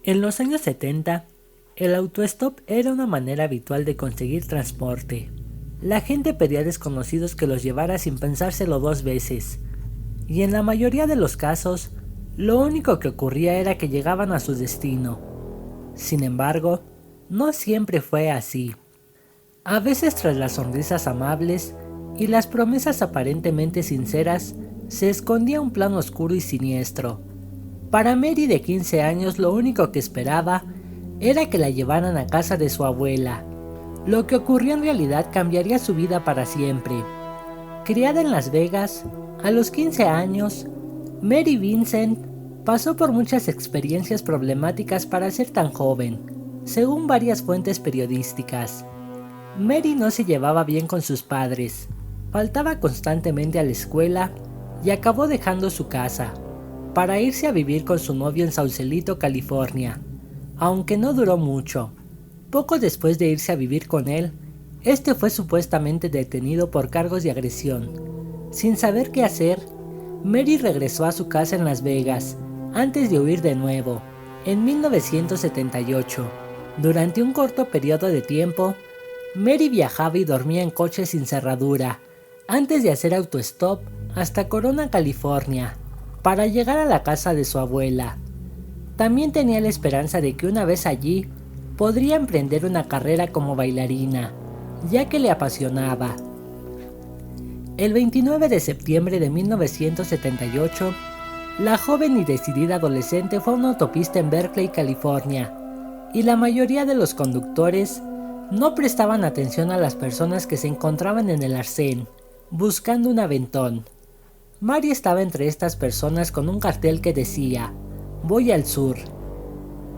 En los años 70, el autostop era una manera habitual de conseguir transporte. La gente pedía a desconocidos que los llevara sin pensárselo dos veces, y en la mayoría de los casos, lo único que ocurría era que llegaban a su destino. Sin embargo, no siempre fue así. A veces, tras las sonrisas amables y las promesas aparentemente sinceras, se escondía un plan oscuro y siniestro. Para Mary, de 15 años, lo único que esperaba era que la llevaran a casa de su abuela. Lo que ocurrió en realidad cambiaría su vida para siempre. Criada en Las Vegas, a los 15 años, Mary Vincent pasó por muchas experiencias problemáticas para ser tan joven, según varias fuentes periodísticas. Mary no se llevaba bien con sus padres, faltaba constantemente a la escuela y acabó dejando su casa para irse a vivir con su novio en Sausalito, California, aunque no duró mucho. Poco después de irse a vivir con él, este fue supuestamente detenido por cargos de agresión. Sin saber qué hacer, Mary regresó a su casa en Las Vegas, antes de huir de nuevo, en 1978. Durante un corto periodo de tiempo, Mary viajaba y dormía en coches sin cerradura, antes de hacer autostop hasta Corona, California, para llegar a la casa de su abuela. También tenía la esperanza de que una vez allí, podría emprender una carrera como bailarina, ya que le apasionaba. El 29 de septiembre de 1978, la joven y decidida adolescente fue a una autopista en Berkeley, California, y la mayoría de los conductores no prestaban atención a las personas que se encontraban en el arcén, buscando un aventón. Mary estaba entre estas personas con un cartel que decía: "Voy al sur".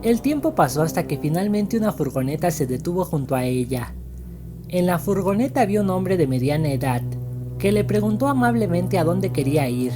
El tiempo pasó hasta que finalmente una furgoneta se detuvo junto a ella. En la furgoneta había un hombre de mediana edad, que le preguntó amablemente a dónde quería ir.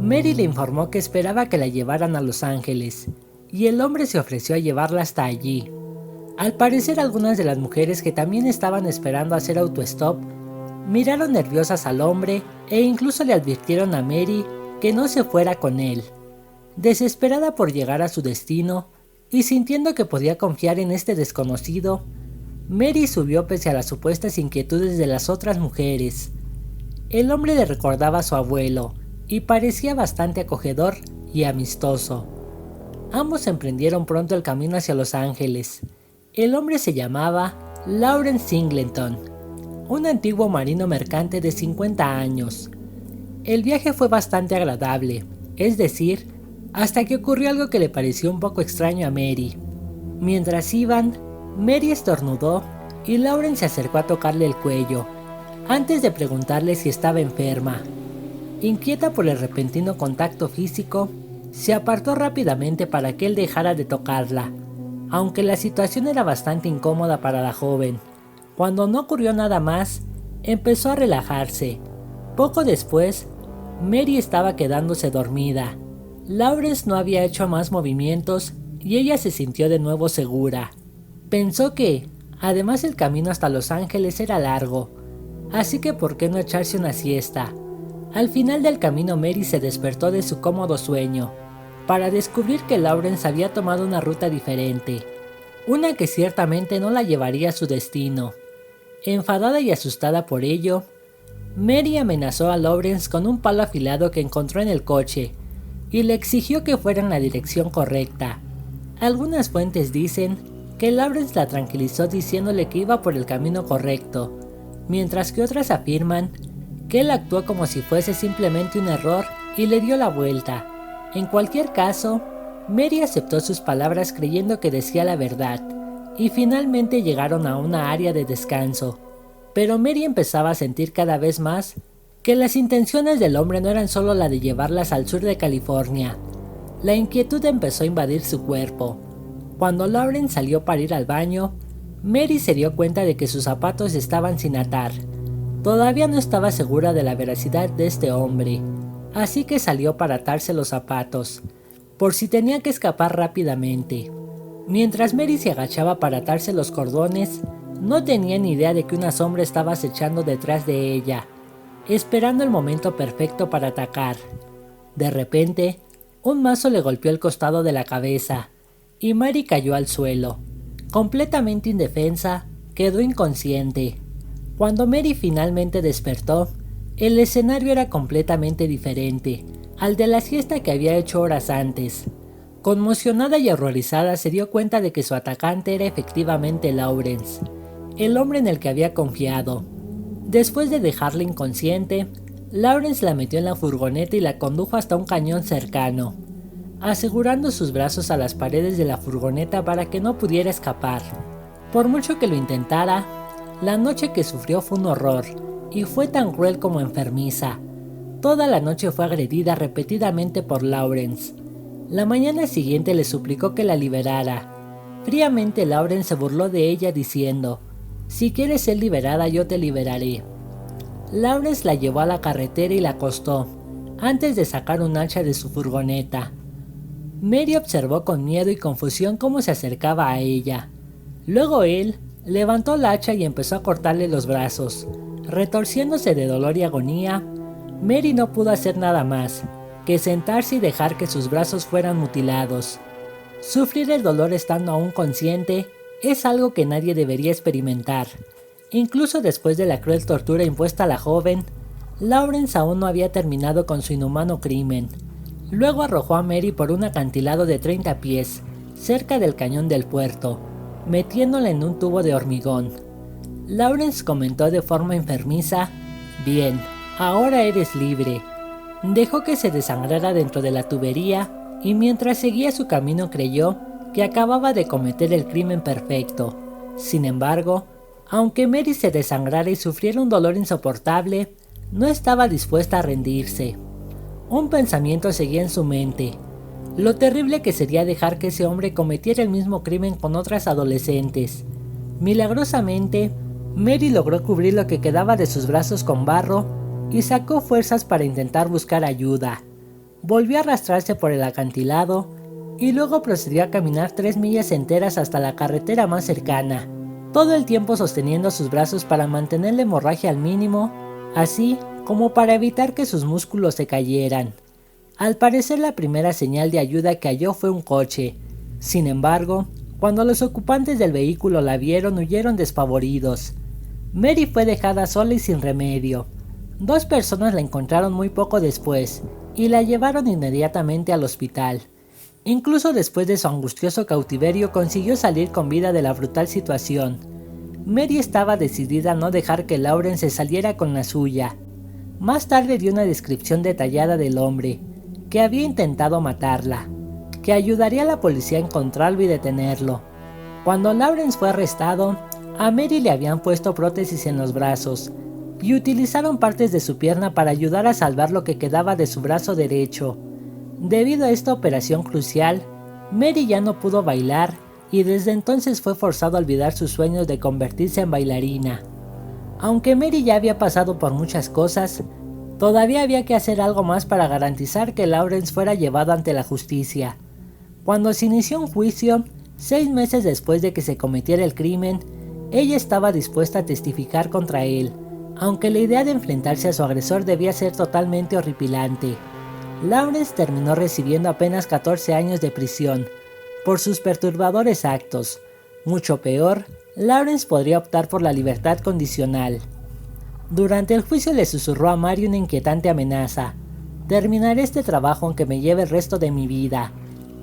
Mary le informó que esperaba que la llevaran a Los Ángeles, y el hombre se ofreció a llevarla hasta allí. Al parecer, algunas de las mujeres que también estaban esperando hacer autostop miraron nerviosas al hombre e incluso le advirtieron a Mary que no se fuera con él. Desesperada por llegar a su destino y sintiendo que podía confiar en este desconocido, Mary subió pese a las supuestas inquietudes de las otras mujeres. El hombre le recordaba a su abuelo y parecía bastante acogedor y amistoso. Ambos emprendieron pronto el camino hacia Los Ángeles. El hombre se llamaba Lawrence Singleton, un antiguo marino mercante de 50 años. El viaje fue bastante agradable, es decir, hasta que ocurrió algo que le pareció un poco extraño a Mary. Mientras iban, Mary estornudó y Lauren se acercó a tocarle el cuello, antes de preguntarle si estaba enferma. Inquieta por el repentino contacto físico, se apartó rápidamente para que él dejara de tocarla, aunque la situación era bastante incómoda para la joven. Cuando no ocurrió nada más, empezó a relajarse. Poco después, Mary estaba quedándose dormida. Lawrence no había hecho más movimientos y ella se sintió de nuevo segura. Pensó que, además, el camino hasta Los Ángeles era largo, así que ¿por qué no echarse una siesta? Al final del camino, Mary se despertó de su cómodo sueño, para descubrir que Lawrence había tomado una ruta diferente, una que ciertamente no la llevaría a su destino. Enfadada y asustada por ello, Mary amenazó a Lawrence con un palo afilado que encontró en el coche, y le exigió que fuera en la dirección correcta. Algunas fuentes dicen que Lawrence la tranquilizó diciéndole que iba por el camino correcto, mientras que otras afirman que él actuó como si fuese simplemente un error y le dio la vuelta. En cualquier caso, Mary aceptó sus palabras creyendo que decía la verdad, y finalmente llegaron a una área de descanso. Pero Mary empezaba a sentir cada vez más que las intenciones del hombre no eran solo la de llevarlas al sur de California. La inquietud empezó a invadir su cuerpo. Cuando Lawrence salió para ir al baño, Mary se dio cuenta de que sus zapatos estaban sin atar. Todavía no estaba segura de la veracidad de este hombre, así que salió para atarse los zapatos, por si tenía que escapar rápidamente. Mientras Mary se agachaba para atarse los cordones, no tenía ni idea de que una sombra estaba acechando detrás de ella, esperando el momento perfecto para atacar. De repente, un mazo le golpeó el costado de la cabeza, y Mary cayó al suelo. Completamente indefensa, quedó inconsciente. Cuando Mary finalmente despertó, el escenario era completamente diferente al de la siesta que había hecho horas antes. Conmocionada y horrorizada, se dio cuenta de que su atacante era efectivamente Lawrence, el hombre en el que había confiado. Después de dejarla inconsciente, Lawrence la metió en la furgoneta y la condujo hasta un cañón cercano, asegurando sus brazos a las paredes de la furgoneta para que no pudiera escapar. Por mucho que lo intentara, la noche que sufrió fue un horror, y fue tan cruel como enfermiza. Toda la noche fue agredida repetidamente por Lawrence. La mañana siguiente le suplicó que la liberara. Fríamente Lawrence se burló de ella diciendo: «Si quieres ser liberada, yo te liberaré». Lawrence la llevó a la carretera y la acostó, antes de sacar un hacha de su furgoneta. Mary observó con miedo y confusión cómo se acercaba a ella. Luego él levantó la hacha y empezó a cortarle los brazos. Retorciéndose de dolor y agonía, Mary no pudo hacer nada más que sentarse y dejar que sus brazos fueran mutilados. Sufrir el dolor estando aún consciente es algo que nadie debería experimentar. Incluso después de la cruel tortura impuesta a la joven, Lawrence aún no había terminado con su inhumano crimen. Luego arrojó a Mary por un acantilado de 30 pies, cerca del cañón del puerto, metiéndola en un tubo de hormigón. Lawrence comentó de forma enfermiza: «Bien, ahora eres libre». Dejó que se desangrara dentro de la tubería y mientras seguía su camino creyó que acababa de cometer el crimen perfecto. Sin embargo, aunque Mary se desangrara y sufriera un dolor insoportable, no estaba dispuesta a rendirse. Un pensamiento seguía en su mente: lo terrible que sería dejar que ese hombre cometiera el mismo crimen con otras adolescentes. Milagrosamente, Mary logró cubrir lo que quedaba de sus brazos con barro y sacó fuerzas para intentar buscar ayuda. Volvió a arrastrarse por el acantilado y luego procedió a caminar 3 millas enteras hasta la carretera más cercana, todo el tiempo sosteniendo sus brazos para mantener la hemorragia al mínimo, así como para evitar que sus músculos se cayeran. Al parecer, la primera señal de ayuda que halló fue un coche. Sin embargo, cuando los ocupantes del vehículo la vieron, huyeron despavoridos. Mary fue dejada sola y sin remedio. 2 personas la encontraron muy poco después y la llevaron inmediatamente al hospital. Incluso después de su angustioso cautiverio, consiguió salir con vida de la brutal situación. Mary estaba decidida a no dejar que Lawrence saliera con la suya. Más tarde dio una descripción detallada del hombre, que había intentado matarla, que ayudaría a la policía a encontrarlo y detenerlo. Cuando Lawrence fue arrestado, a Mary le habían puesto prótesis en los brazos, y utilizaron partes de su pierna para ayudar a salvar lo que quedaba de su brazo derecho. Debido a esta operación crucial, Mary ya no pudo bailar y desde entonces fue forzado a olvidar sus sueños de convertirse en bailarina. Aunque Mary ya había pasado por muchas cosas, todavía había que hacer algo más para garantizar que Lawrence fuera llevado ante la justicia. Cuando se inició un juicio, 6 meses después de que se cometiera el crimen, ella estaba dispuesta a testificar contra él, aunque la idea de enfrentarse a su agresor debía ser totalmente horripilante. Lawrence terminó recibiendo apenas 14 años de prisión por sus perturbadores actos. Mucho peor, Lawrence podría optar por la libertad condicional. Durante el juicio le susurró a Mary una inquietante amenaza: «Terminaré este trabajo aunque me lleve el resto de mi vida».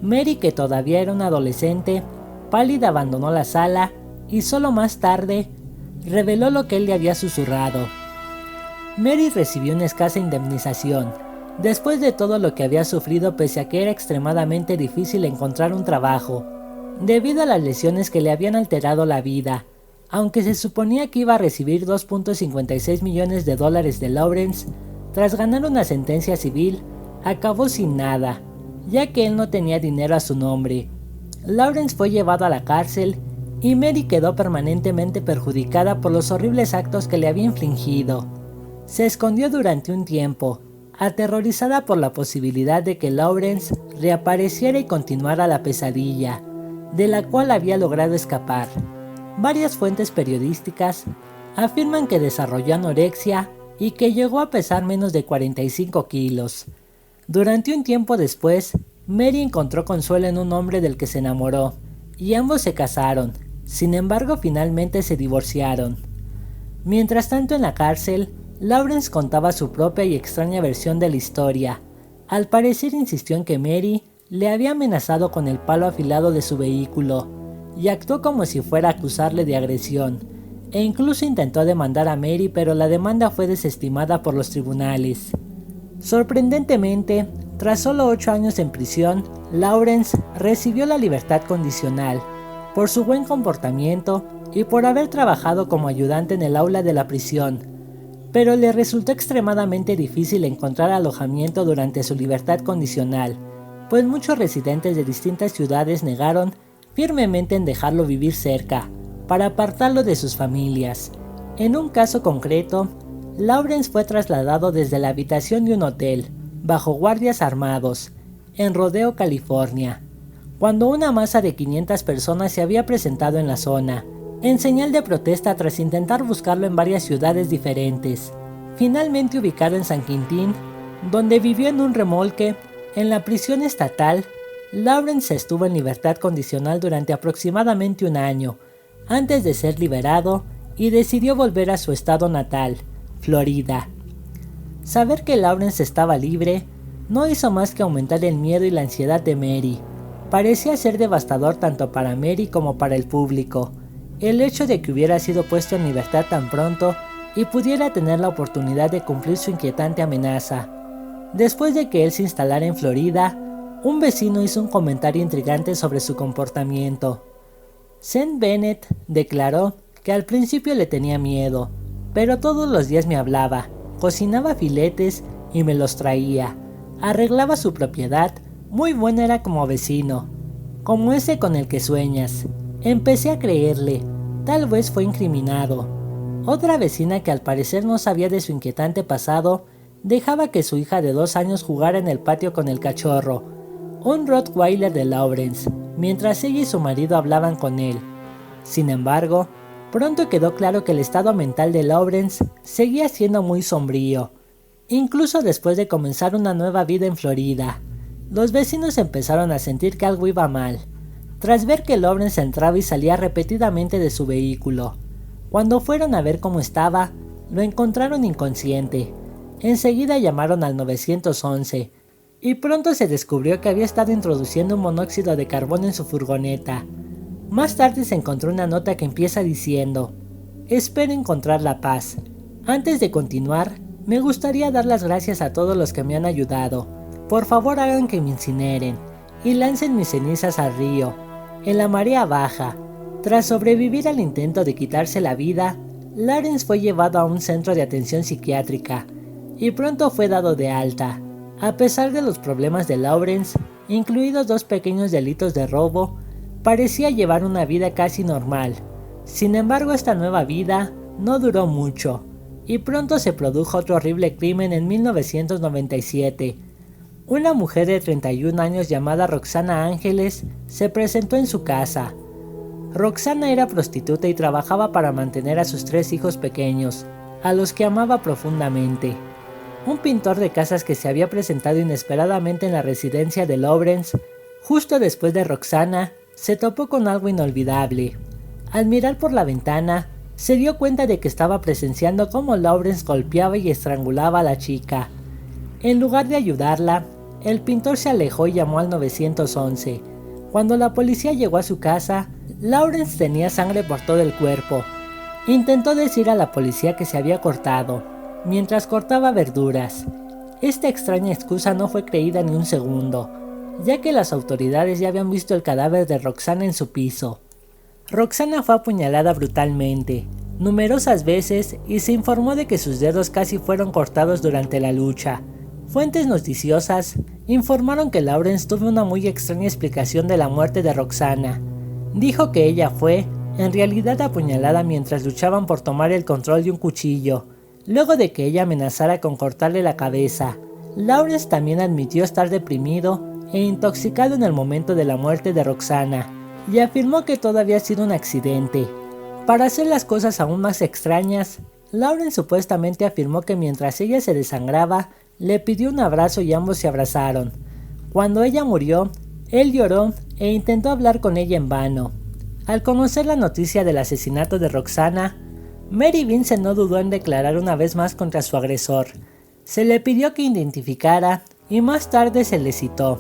Mary, que todavía era una adolescente, pálida abandonó la sala y solo más tarde reveló lo que él le había susurrado. Mary recibió una escasa indemnización, después de todo lo que había sufrido, pese a que era extremadamente difícil encontrar un trabajo, debido a las lesiones que le habían alterado la vida. Aunque se suponía que iba a recibir $2.56 millones de Lawrence, tras ganar una sentencia civil, acabó sin nada, ya que él no tenía dinero a su nombre. Lawrence fue llevado a la cárcel y Mary quedó permanentemente perjudicada por los horribles actos que le había infligido. Se escondió durante un tiempo, aterrorizada por la posibilidad de que Lawrence reapareciera y continuara la pesadilla, de la cual había logrado escapar. Varias fuentes periodísticas afirman que desarrolló anorexia y que llegó a pesar menos de 45 kilos. Durante un tiempo después, Mary encontró consuelo en un hombre del que se enamoró, y ambos se casaron. Sin embargo, finalmente se divorciaron. Mientras tanto, en la cárcel, Lawrence contaba su propia y extraña versión de la historia. Al parecer insistió en que Mary le había amenazado con el palo afilado de su vehículo, y actuó como si fuera a acusarle de agresión, e incluso intentó demandar a Mary, pero la demanda fue desestimada por los tribunales. Sorprendentemente, tras solo 8 años en prisión, Lawrence recibió la libertad condicional, por su buen comportamiento y por haber trabajado como ayudante en el aula de la prisión, pero le resultó extremadamente difícil encontrar alojamiento durante su libertad condicional, pues muchos residentes de distintas ciudades negaron firmemente en dejarlo vivir cerca, para apartarlo de sus familias. En un caso concreto, Lawrence fue trasladado desde la habitación de un hotel, bajo guardias armados, en Rodeo, California, cuando una masa de 500 personas se había presentado en la zona, en señal de protesta tras intentar buscarlo en varias ciudades diferentes. Finalmente ubicado en San Quintín, donde vivió en un remolque, en la prisión estatal, Lawrence estuvo en libertad condicional durante aproximadamente un año, antes de ser liberado, y decidió volver a su estado natal, Florida. Saber que Lawrence estaba libre no hizo más que aumentar el miedo y la ansiedad de Mary. Parecía ser devastador tanto para Mary como para el público, el hecho de que hubiera sido puesto en libertad tan pronto y pudiera tener la oportunidad de cumplir su inquietante amenaza. Después de que él se instalara en Florida, un vecino hizo un comentario intrigante sobre su comportamiento. Sean Bennett declaró que al principio le tenía miedo, pero todos los días me hablaba, cocinaba filetes y me los traía, arreglaba su propiedad, muy bueno era como vecino, como ese con el que sueñas. Empecé a creerle, tal vez fue incriminado. Otra vecina que al parecer no sabía de su inquietante pasado, dejaba que su hija de 2 años jugara en el patio con el cachorro, un Rottweiler de Lawrence, mientras ella y su marido hablaban con él. Sin embargo, pronto quedó claro que el estado mental de Lawrence seguía siendo muy sombrío, incluso después de comenzar una nueva vida en Florida. Los vecinos empezaron a sentir que algo iba mal, tras ver que Lawrence entraba y salía repetidamente de su vehículo. Cuando fueron a ver cómo estaba, lo encontraron inconsciente. Enseguida llamaron al 911, y pronto se descubrió que había estado introduciendo un monóxido de carbono en su furgoneta. Más tarde se encontró una nota que empieza diciendo: «Espero encontrar la paz. Antes de continuar, me gustaría dar las gracias a todos los que me han ayudado. Por favor hagan que me incineren y lancen mis cenizas al río, en la marea baja». Tras sobrevivir al intento de quitarse la vida, Lawrence fue llevado a un centro de atención psiquiátrica y pronto fue dado de alta. A pesar de los problemas de Lawrence, incluidos 2 pequeños delitos de robo, parecía llevar una vida casi normal. Sin embargo, esta nueva vida no duró mucho, y pronto se produjo otro horrible crimen en 1997. Una mujer de 31 años llamada Roxana Ángeles se presentó en su casa. Roxana era prostituta y trabajaba para mantener a sus 3 hijos pequeños, a los que amaba profundamente. Un pintor de casas que se había presentado inesperadamente en la residencia de Lawrence, justo después de Roxana, se topó con algo inolvidable. Al mirar por la ventana, se dio cuenta de que estaba presenciando cómo Lawrence golpeaba y estrangulaba a la chica. En lugar de ayudarla, el pintor se alejó y llamó al 911. Cuando la policía llegó a su casa, Lawrence tenía sangre por todo el cuerpo. Intentó decir a la policía que se había cortado, mientras cortaba verduras. Esta extraña excusa no fue creída ni un segundo, ya que las autoridades ya habían visto el cadáver de Roxana en su piso. Roxana fue apuñalada brutalmente, numerosas veces, y se informó de que sus dedos casi fueron cortados durante la lucha. Fuentes noticiosas informaron que Lawrence tuvo una muy extraña explicación de la muerte de Roxana. Dijo que ella fue, en realidad, apuñalada mientras luchaban por tomar el control de un cuchillo, luego de que ella amenazara con cortarle la cabeza. Lawrence también admitió estar deprimido e intoxicado en el momento de la muerte de Roxana, y afirmó que todo había sido un accidente. Para hacer las cosas aún más extrañas, Lawrence supuestamente afirmó que mientras ella se desangraba, le pidió un abrazo y ambos se abrazaron. Cuando ella murió, él lloró e intentó hablar con ella en vano. Al conocer la noticia del asesinato de Roxana, Mary Vincent no dudó en declarar una vez más contra su agresor. Se le pidió que identificara y más tarde se le citó,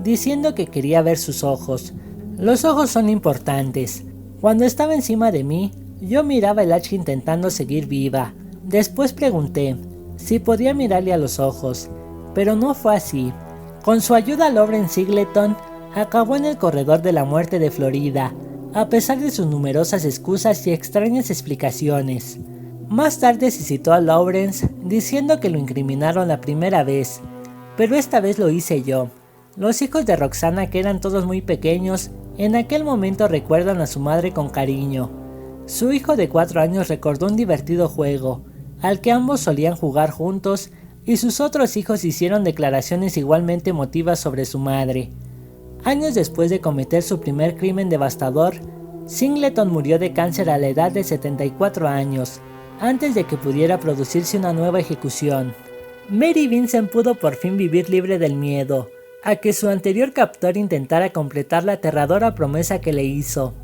diciendo que quería ver sus ojos. Los ojos son importantes. Cuando estaba encima de mí, yo miraba el hacha intentando seguir viva. Después pregunté si podía mirarle a los ojos, pero no fue así. Con su ayuda, Lauren Singleton acabó en el corredor de la muerte de Florida, a pesar de sus numerosas excusas y extrañas explicaciones. Más tarde se citó a Lawrence diciendo que lo incriminaron la primera vez, pero esta vez lo hice yo. Los hijos de Roxana, que eran todos muy pequeños, en aquel momento recuerdan a su madre con cariño. Su hijo de 4 años recordó un divertido juego, al que ambos solían jugar juntos, y sus otros hijos hicieron declaraciones igualmente emotivas sobre su madre. Años después de cometer su primer crimen devastador, Singleton murió de cáncer a la edad de 74 años, antes de que pudiera producirse una nueva ejecución. Mary Vincent pudo por fin vivir libre del miedo a que su anterior captor intentara completar la aterradora promesa que le hizo.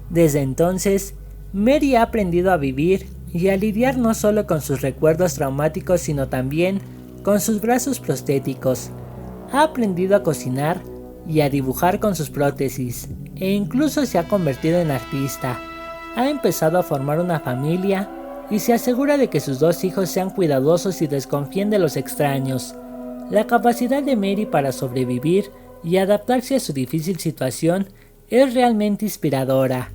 Desde entonces, Mary ha aprendido a vivir y a lidiar no solo con sus recuerdos traumáticos, sino también con sus brazos prostéticos. Ha aprendido a cocinar y a dibujar con sus prótesis, e incluso se ha convertido en artista. Ha empezado a formar una familia y se asegura de que sus 2 hijos sean cuidadosos y desconfíen de los extraños. La capacidad de Mary para sobrevivir y adaptarse a su difícil situación es realmente inspiradora.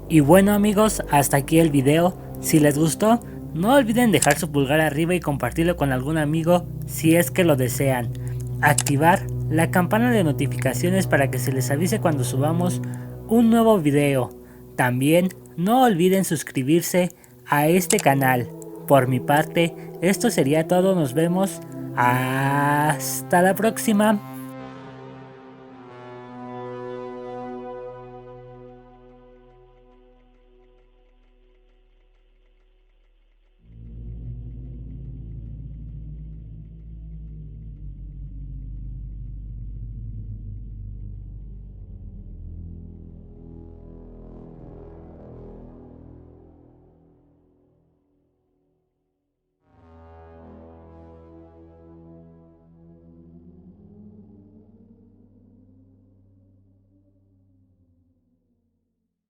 Y bueno amigos, hasta aquí el video. Si les gustó, no olviden dejar su pulgar arriba y compartirlo con algún amigo si es que lo desean. Activar la campana de notificaciones para que se les avise cuando subamos un nuevo video. También no olviden suscribirse a este canal. Por mi parte, esto sería todo. Nos vemos. Hasta la próxima.